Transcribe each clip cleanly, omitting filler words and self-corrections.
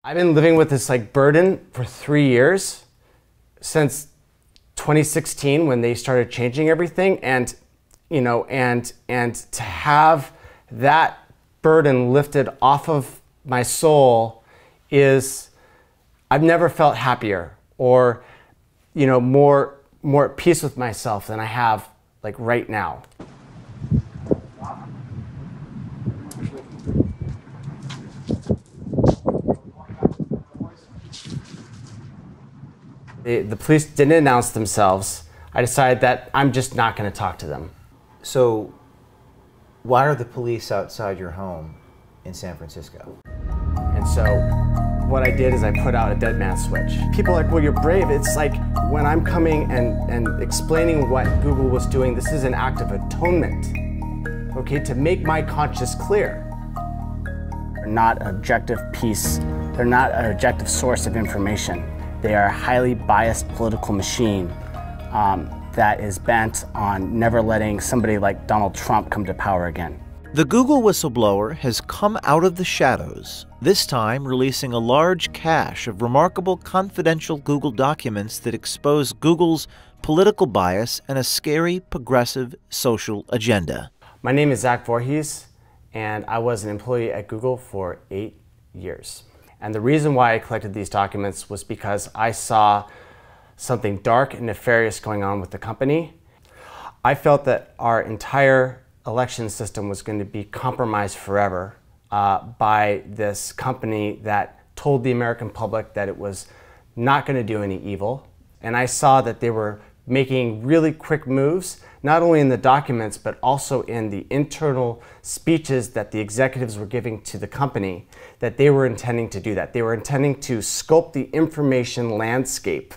I've been living with this burden for 3 years, since 2016 when they started changing everything, and to have that burden lifted off of my soul I've never felt happier or more at peace with myself than I have right now. The police didn't announce themselves. I decided that I'm just not going to talk to them. So, why are the police outside your home in San Francisco? And so, what I did is I put out a dead man switch. People are like, well, you're brave. It's like when I'm coming and explaining what Google was doing, this is an act of atonement, okay, to make my conscience clear. They're not an objective piece. They're not an objective source of information. They are a highly biased political machine that is bent on never letting somebody like Donald Trump come to power again. The Google whistleblower has come out of the shadows, this time releasing a large cache of remarkable confidential Google documents that expose Google's political bias and a scary progressive social agenda. My name is Zach Vorhies, and I was an employee at Google for 8 years. And the reason why I collected these documents was because I saw something dark and nefarious going on with the company. I felt that our entire election system was going to be compromised forever by this company that told the American public that it was not going to do any evil. And I saw that they were making really quick moves, not only in the documents, but also in the internal speeches that the executives were giving to the company, that they were intending to do that. They were intending to sculpt the information landscape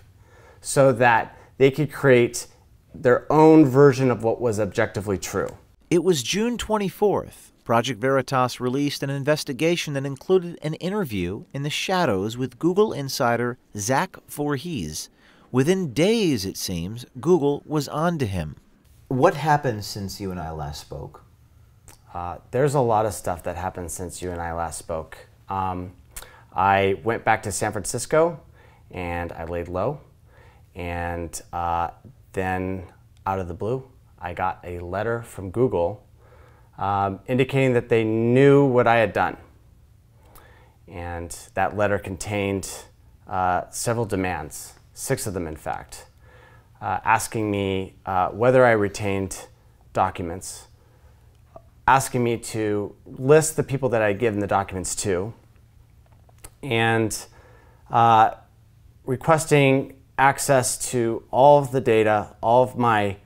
so that they could create their own version of what was objectively true. It was June 24th. Project Veritas released an investigation that included an interview in the shadows with Google insider Zach Vorhies. Within days, it seems, Google was on to him. What happened since you and I last spoke? There's a lot of stuff that happened since you and I last spoke. I went back to San Francisco and I laid low. And then out of the blue, I got a letter from Google indicating that they knew what I had done. And that letter contained several demands. 6 of them, in fact, asking me whether I retained documents, asking me to list the people that I'd given the documents to, and requesting access to all of the data, all of my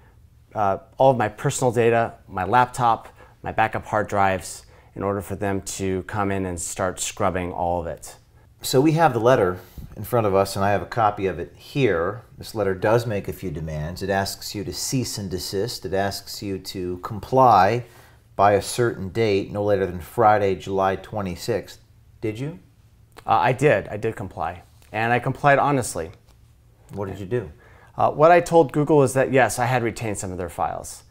personal data, my laptop, my backup hard drives, in order for them to come in and start scrubbing all of it. So we have the letter in front of us, and I have a copy of it here. This letter does make a few demands. It asks you to cease and desist. It asks you to comply by a certain date, no later than Friday, July 26th. Did you? I did. I did comply. And I complied honestly. What did you do? What I told Google is that, yes, I had retained some of their files.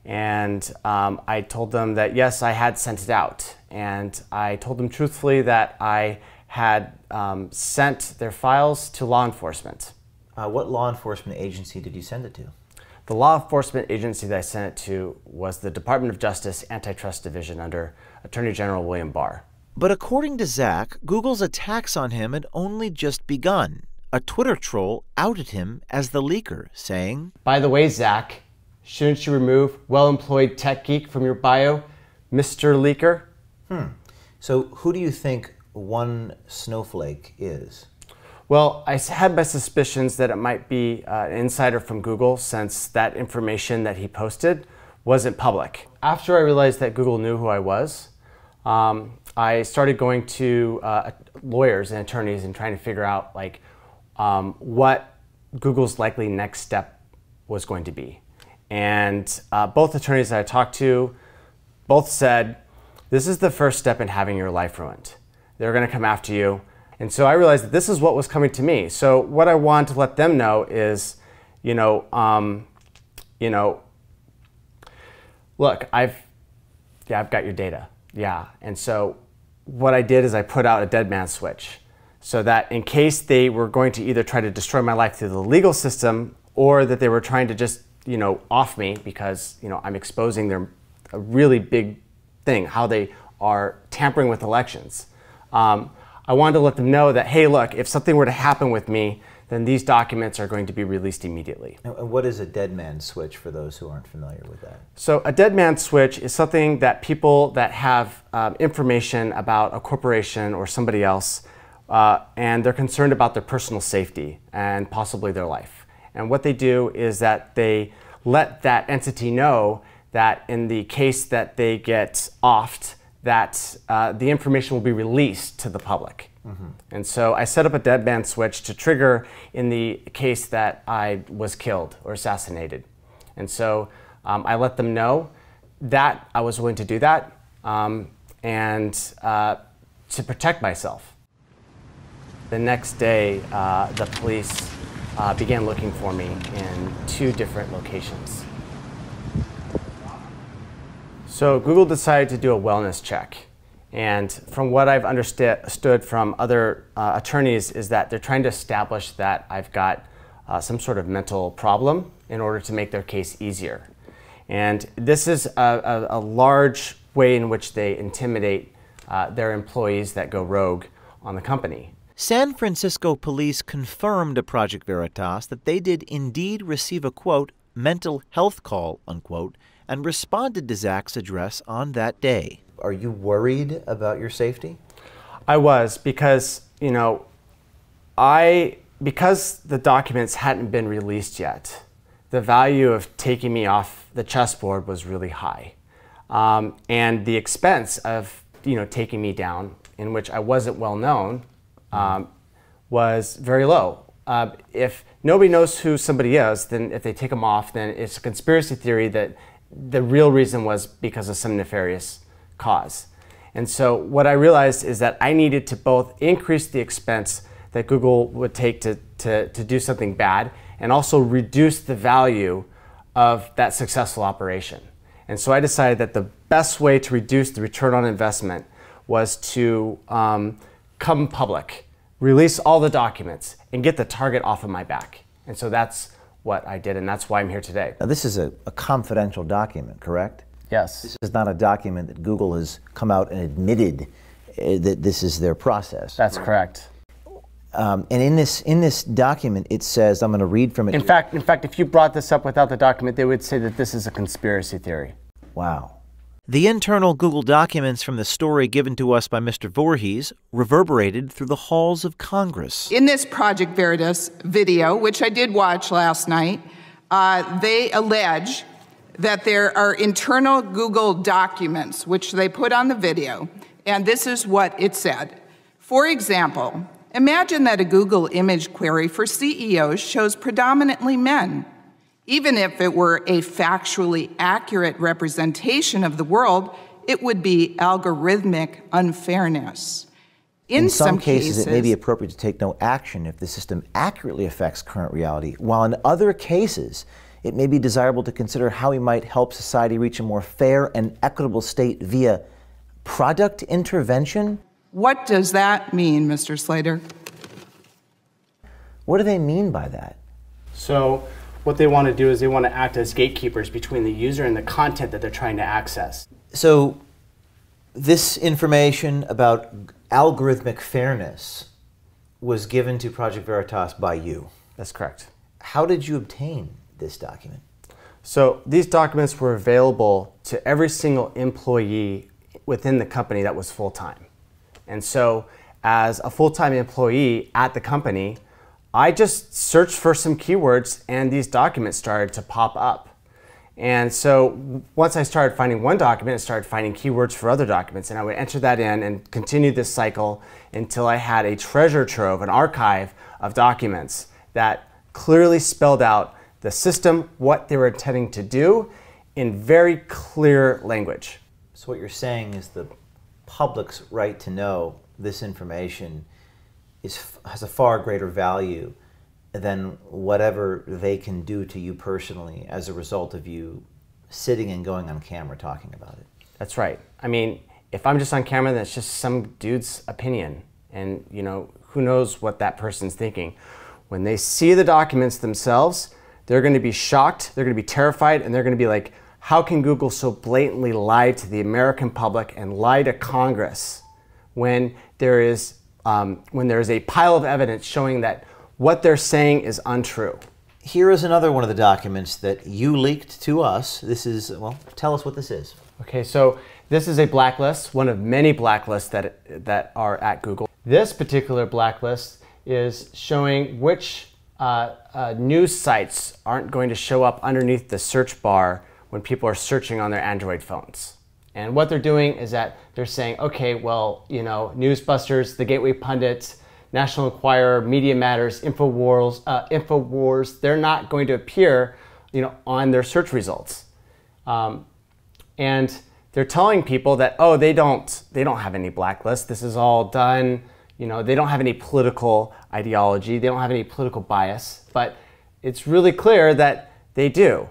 And I told them that, yes, I had sent it out. And I told them truthfully that I had sent their files to law enforcement. What law enforcement agency did you send it to? The law enforcement agency that I sent it to was the Department of Justice Antitrust Division under Attorney General William Barr. But according to Zach, Google's attacks on him had only just begun. A Twitter troll outed him as the leaker, saying, "By the way, Zach, shouldn't you remove well-employed tech geek from your bio, Mr. Leaker?" So who do you think one snowflake is? Well, I had my suspicions that it might be an insider from Google, since that information that he posted wasn't public. After I realized that Google knew who I was, I started going to lawyers and attorneys and trying to figure out what Google's likely next step was going to be. And both attorneys that I talked to both said, this is the first step in having your life ruined. They're going to come after you. And so I realized that this is what was coming to me. So what I wanted to let them know is, look, I've got your data. Yeah. And so what I did is I put out a dead man switch. so that in case they were going to either try to destroy my life through the legal system or that they were trying to just, off me because, I'm exposing a really big thing, how they are tampering with elections. I wanted to let them know that, hey, look, if something were to happen with me, then these documents are going to be released immediately. And what is a dead man switch for those who aren't familiar with that? So a dead man switch is something that people that have information about a corporation or somebody else and they're concerned about their personal safety and possibly their life. And what they do is that they let that entity know that in the case that they get offed, that the information will be released to the public. Mm-hmm. And so I set up a dead man switch to trigger in the case that I was killed or assassinated. And so I let them know that I was willing to do that and to protect myself. The next day, the police began looking for me in 2 different locations. So Google decided to do a wellness check. And from what I've understood from other attorneys is that they're trying to establish that I've got some sort of mental problem in order to make their case easier. And this is a large way in which they intimidate their employees that go rogue on the company. San Francisco police confirmed to Project Veritas that they did indeed receive a, quote, mental health call, unquote, and responded to Zach's address on that day. Are you worried about your safety? I was because, because the documents hadn't been released yet, the value of taking me off the chessboard was really high. And the expense of, taking me down, in which I wasn't well known, was very low. If nobody knows who somebody is, then if they take them off, then it's a conspiracy theory that the real reason was because of some nefarious cause. And so what I realized is that I needed to both increase the expense that Google would take to do something bad and also reduce the value of that successful operation. And so I decided that the best way to reduce the return on investment was to come public, release all the documents, and get the target off of my back. And so that's what I did, and that's why I'm here today. Now, this is a confidential document, correct? Yes. This is not a document that Google has come out and admitted that this is their process. That's correct. And in this document, it says, I'm going to read from it. In fact, if you brought this up without the document, they would say that this is a conspiracy theory. Wow. The internal Google documents from the story given to us by Mr. Vorhies reverberated through the halls of Congress. In this Project Veritas video, which I did watch last night, they allege that there are internal Google documents, which they put on the video, and this is what it said. For example, imagine that a Google image query for CEOs shows predominantly men. Even if it were a factually accurate representation of the world, it would be algorithmic unfairness. In some cases, it may be appropriate to take no action if the system accurately affects current reality, while in other cases, it may be desirable to consider how we might help society reach a more fair and equitable state via product intervention. What does that mean, Mr. Slater? What do they mean by that? So what they want to do is they want to act as gatekeepers between the user and the content that they're trying to access. So this information about algorithmic fairness was given to Project Veritas by you. That's correct. How did you obtain this document? So these documents were available to every single employee within the company that was full-time. And so as a full-time employee at the company, I just searched for some keywords and these documents started to pop up. And so once I started finding one document, I started finding keywords for other documents, and I would enter that in and continue this cycle until I had a treasure trove, an archive of documents that clearly spelled out the system, what they were intending to do in very clear language. So what you're saying is the public's right to know this information has a far greater value than whatever they can do to you personally as a result of you sitting and going on camera talking about it. That's right. I mean, if I'm just on camera, then it's just some dude's opinion. And who knows what that person's thinking. When they see the documents themselves, they're going to be shocked, they're going to be terrified, and they're going to be like, how can Google so blatantly lie to the American public and lie to Congress when there is a pile of evidence showing that what they're saying is untrue? Here is another one of the documents that you leaked to us. This is, well, tell us what this is. Okay, so this is a blacklist, one of many blacklists that are at Google. This particular blacklist is showing which news sites aren't going to show up underneath the search bar when people are searching on their Android phones. And what they're doing is that they're saying, okay, well, Newsbusters, The Gateway Pundit, National Enquirer, Media Matters, InfoWars, they're not going to appear, on their search results. And they're telling people that, oh, they don't have any blacklist. This is all done. They don't have any political ideology. They don't have any political bias. But it's really clear that they do.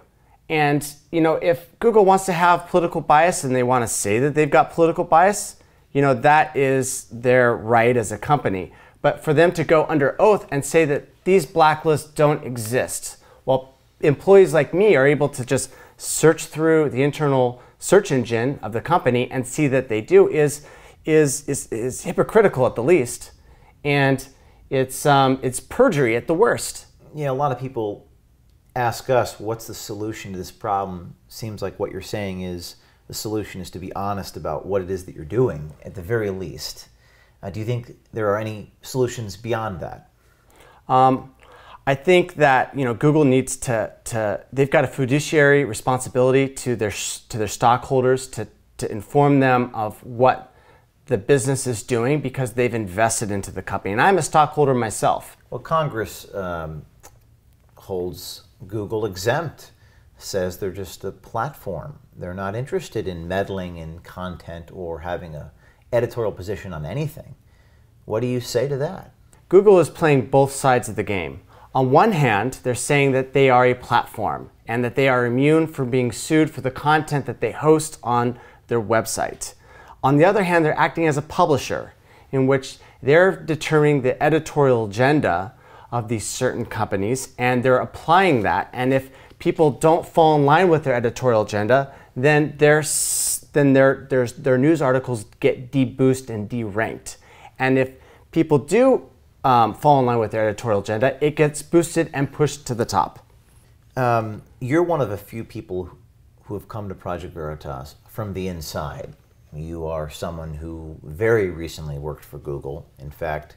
And if Google wants to have political bias and they want to say that they've got political bias, that is their right as a company. But for them to go under oath and say that these blacklists don't exist, while employees like me are able to just search through the internal search engine of the company and see that they do, is hypocritical at the least, and it's perjury at the worst. Yeah, a lot of people ask us, what's the solution to this problem? Seems like what you're saying is the solution is to be honest about what it is that you're doing, at the very least. Do you think there are any solutions beyond that? I think that Google needs they've got a fiduciary responsibility to their stockholders to inform them of what the business is doing, because they've invested into the company. And I'm a stockholder myself. Well, Congress holds Google exempt, says they're just a platform. They're not interested in meddling in content or having an editorial position on anything. What do you say to that? Google is playing both sides of the game. On one hand, they're saying that they are a platform and that they are immune from being sued for the content that they host on their website. On the other hand, they're acting as a publisher in which they're determining the editorial agenda of these certain companies, and they're applying that. And if people don't fall in line with their editorial agenda, then their news articles get deboosted and deranked. And if people do fall in line with their editorial agenda, it gets boosted and pushed to the top. You're one of a few people who have come to Project Veritas from the inside. You are someone who very recently worked for Google. In fact,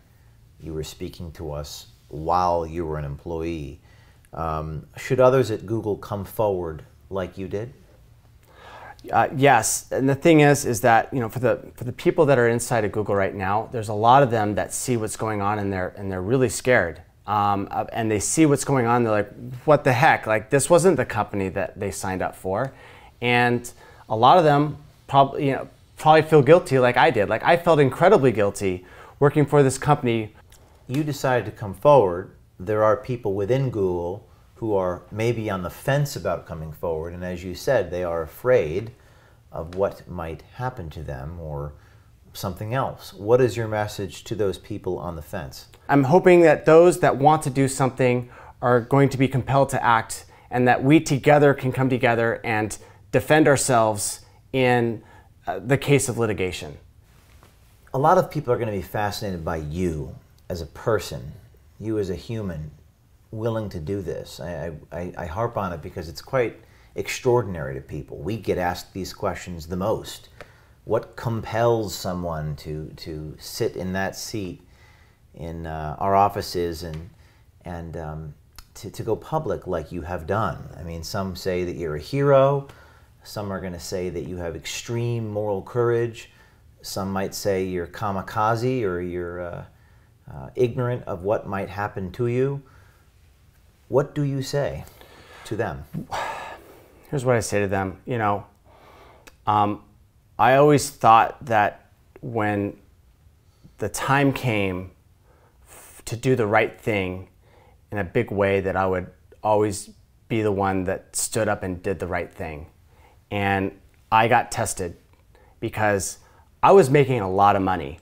you were speaking to us while you were an employee. Should others at Google come forward like you did? Yes, and the thing is that for the people that are inside of Google right now, there's a lot of them that see what's going on and they're really scared. And they see what's going on. They're like, "What the heck? Like, this wasn't the company that they signed up for." And a lot of them probably feel guilty, like I did. Like, I felt incredibly guilty working for this company. You decided to come forward. There are people within Google who are maybe on the fence about coming forward, and as you said, they are afraid of what might happen to them or something else. What is your message to those people on the fence? I'm hoping that those that want to do something are going to be compelled to act, and that we together can come together and defend ourselves in the case of litigation. A lot of people are going to be fascinated by you as a person, you as a human, willing to do this. I harp on it because it's quite extraordinary to people. We get asked these questions the most. What compels someone to sit in that seat in our offices and to go public like you have done? I mean, some say that you're a hero. Some are going to say that you have extreme moral courage. Some might say you're kamikaze or you're ignorant of what might happen to you. What do you say to them? Here's what I say to them. I always thought that when the time came to do the right thing in a big way, that I would always be the one that stood up and did the right thing. And I got tested because I was making a lot of money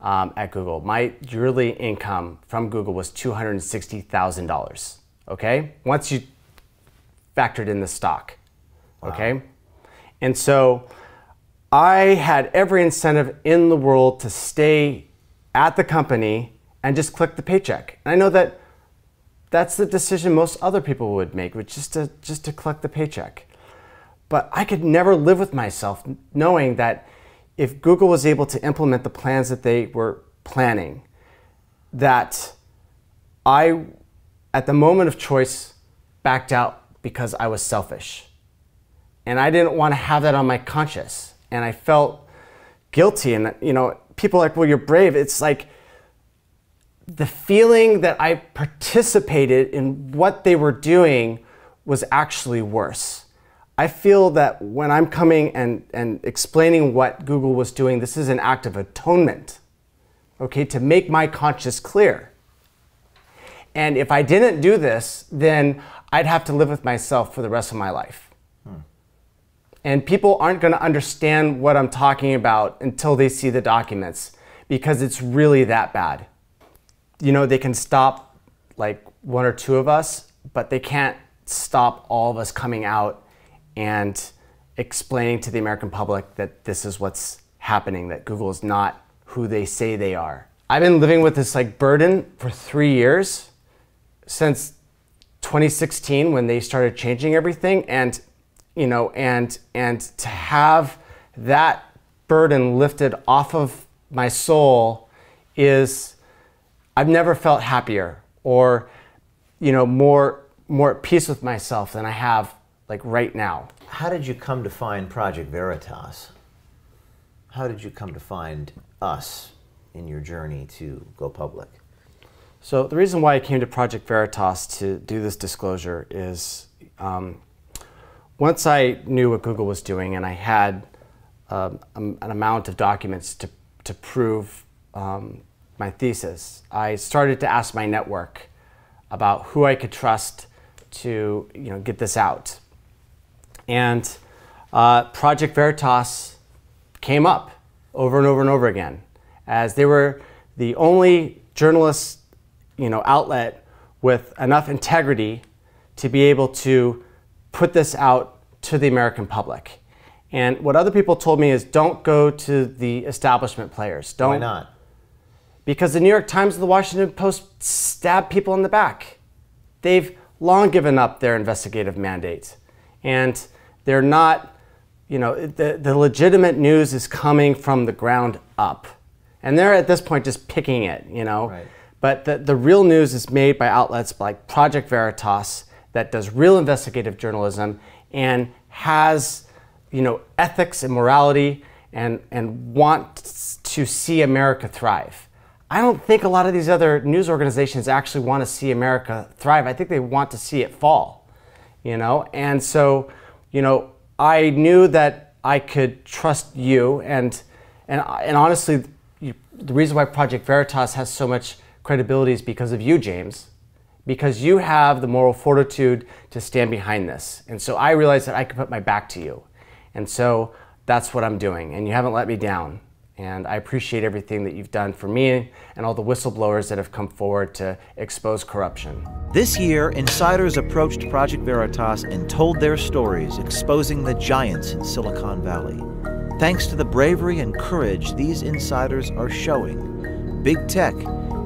at Google. My yearly income from Google was $260,000, okay? Once you factored in the stock, okay? Wow. And so I had every incentive in the world to stay at the company and just click the paycheck. And I know that that's the decision most other people would make, which is just to collect the paycheck. But I could never live with myself knowing that if Google was able to implement the plans that they were planning, that I, at the moment of choice, backed out because I was selfish. And I didn't want to have that on my conscience. And I felt guilty. And you know, people are like, well, you're brave. It's like the feeling that I participated in what they were doing was actually worse. I feel that when I'm coming and explaining what Google was doing, this is an act of atonement, okay, to make my conscience clear. And if I didn't do this, then I'd have to live with myself for the rest of my life. And people aren't going to understand what I'm talking about until they see the documents, because it's really that bad. You know, they can stop like one or two of us, but they can't stop all of us coming out and explaining to the American public that this is what's happening, that Google is not who they say they are. I've been living with this like burden for 3 years, since 2016 when they started changing everything, and you know, and to have that burden lifted off of my soul is, I've never felt happier or, you know, more at peace with myself than I have like right now. How did you come to find Project Veritas? How did you come to find us in your journey to go public? So the reason why I came to Project Veritas to do this disclosure is once I knew what Google was doing and I had an amount of documents to prove my thesis, I started to ask my network about who I could trust to, you know, get this out. And Project Veritas came up over and over and over again, as they were the only journalist, you know, outlet with enough integrity to be able to put this out to the American public. And what other people told me is, don't go to the establishment players. Don't. Why not? Because the New York Times and the Washington Post stab people in the back. They've long given up their investigative mandate. And they're not, you know, the legitimate news is coming from the ground up. And they're at this point just picking it, you know. Right. But the real news is made by outlets like Project Veritas that does real investigative journalism and has, you know, ethics and morality and wants to see America thrive. I don't think a lot of these other news organizations actually want to see America thrive. I think they want to see it fall, you know? And so, you know, I knew that I could trust you, and honestly, the reason why Project Veritas has so much credibility is because of you, James, because you have the moral fortitude to stand behind this. And so I realized that I could put my back to you. And so that's what I'm doing, and you haven't let me down. And I appreciate everything that you've done for me and all the whistleblowers that have come forward to expose corruption. This year, insiders approached Project Veritas and told their stories, exposing the giants in Silicon Valley. Thanks to the bravery and courage these insiders are showing, big tech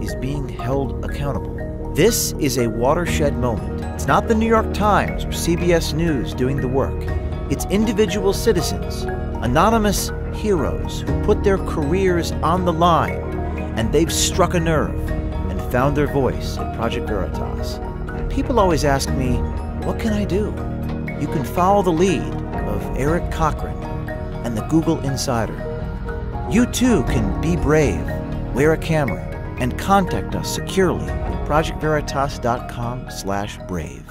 is being held accountable. This is a watershed moment. It's not the New York Times or CBS News doing the work. It's individual citizens, anonymous heroes who put their careers on the line, and they've struck a nerve and found their voice at Project Veritas. People always ask me, what can I do? You can follow the lead of Eric Cochran and the Google Insider. You too can be brave, wear a camera, and contact us securely at projectveritas.com/brave.